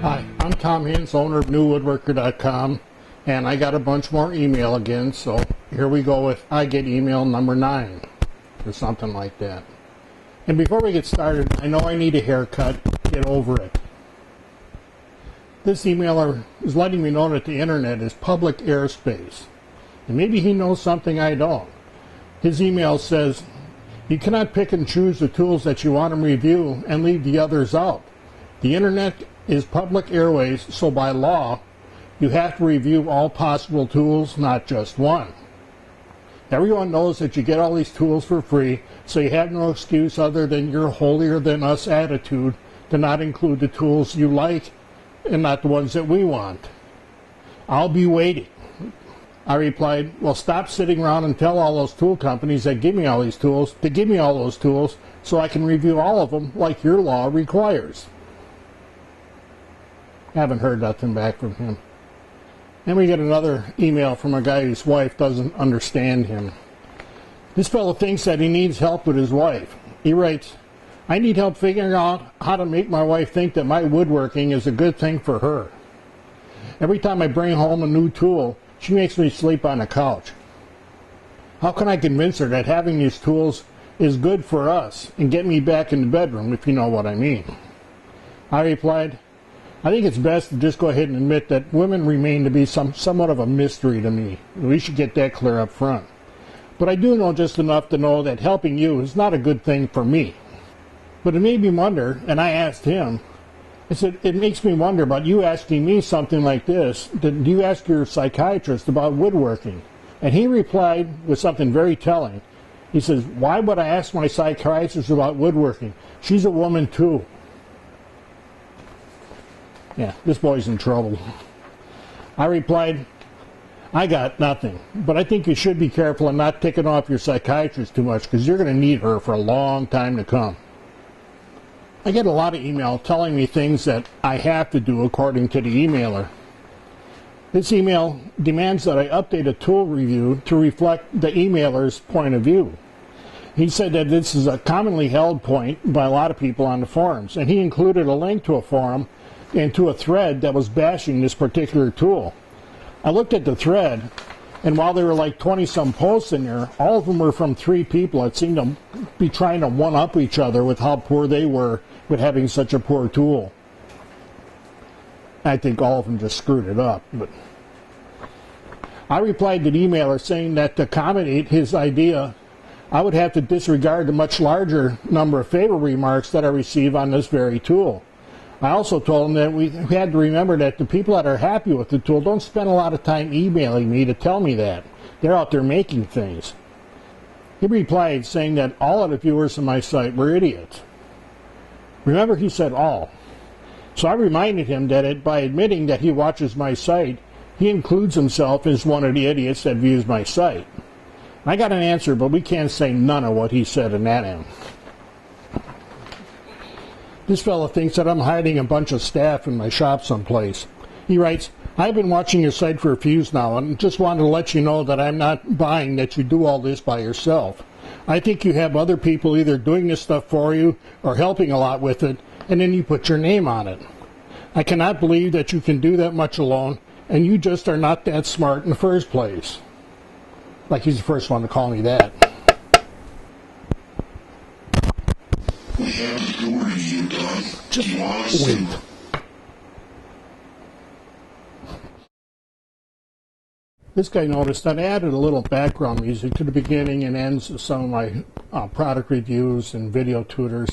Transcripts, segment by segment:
Hi, I'm Tom Hintz, owner of NewWoodworker.com, and I got a bunch more email again, so here we go with I get email number 9, or something like that. And before we get started, I know I need a haircut. Get over it. This emailer is letting me know that the internet is public airspace, and maybe he knows something I don't. His email says, you cannot pick and choose the tools that you want to review and leave the others out. The internet is public airways, so by law, you have to review all possible tools, not just one. Everyone knows that you get all these tools for free, so you have no excuse other than your holier-than-us attitude to not include the tools you like and not the ones that we want. I'll be waiting. I replied, well, stop sitting around and tell all those tool companies that give me all these tools to give me all those tools so I can review all of them like your law requires. Haven't heard nothing back from him. Then we get another email from a guy whose wife doesn't understand him. This fellow thinks that he needs help with his wife. He writes, I need help figuring out how to make my wife think that my woodworking is a good thing for her. Every time I bring home a new tool, she makes me sleep on the couch. How can I convince her that having these tools is good for us and get me back in the bedroom, if you know what I mean? I replied, I think it's best to just go ahead and admit that women remain to be somewhat of a mystery to me. We should get that clear up front. But I do know just enough to know that helping you is not a good thing for me. But it made me wonder, and I asked him, I said, it makes me wonder about you asking me something like this. Do you ask your psychiatrist about woodworking? And he replied with something very telling. He says, why would I ask my psychiatrist about woodworking? She's a woman too. Yeah, this boy's in trouble. I replied, I got nothing, but I think you should be careful and not ticking off your psychiatrist too much because you're going to need her for a long time to come. I get a lot of email telling me things that I have to do according to the emailer. This email demands that I update a tool review to reflect the emailer's point of view. He said that this is a commonly held point by a lot of people on the forums, and he included a link to a forum and to a thread that was bashing this particular tool. I looked at the thread, and while there were like 20-some posts in there, all of them were from 3 people that seemed to be trying to one-up each other with how poor they were with having such a poor tool. I think all of them just screwed it up. But I replied to the emailer saying that to accommodate his idea, I would have to disregard the much larger number of favor remarks that I receive on this very tool. I also told him that we had to remember that the people that are happy with the tool don't spend a lot of time emailing me to tell me that. They're out there making things. He replied saying that all of the viewers on my site were idiots. Remember, he said all. So I reminded him that by admitting that he watches my site, he includes himself as one of the idiots that views my site. I got an answer, but we can't say none of what he said in that end. This fellow thinks that I'm hiding a bunch of staff in my shop someplace. He writes, I've been watching your site for a few years now and just wanted to let you know that I'm not buying that you do all this by yourself. I think you have other people either doing this stuff for you or helping a lot with it, and then you put your name on it. I cannot believe that you can do that much alone, and you just are not that smart in the first place. Like he's the first one to call me that. We have to do a review done. Just wait. This guy noticed that I added a little background music to the beginning and ends of some of my product reviews and video tutors.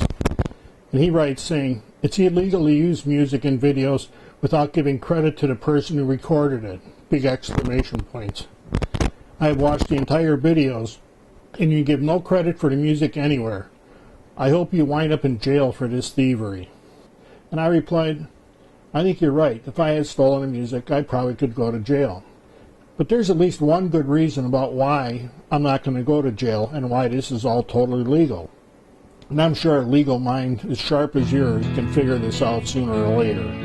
And he writes saying, it's illegal to use music in videos without giving credit to the person who recorded it. Big exclamation points. I have watched the entire videos, and you give no credit for the music anywhere. I hope you wind up in jail for this thievery. And I replied, I think you're right. If I had stolen the music, I probably could go to jail. But there's at least one good reason about why I'm not going to go to jail and why this is all totally legal. And I'm sure a legal mind as sharp as yours can figure this out sooner or later.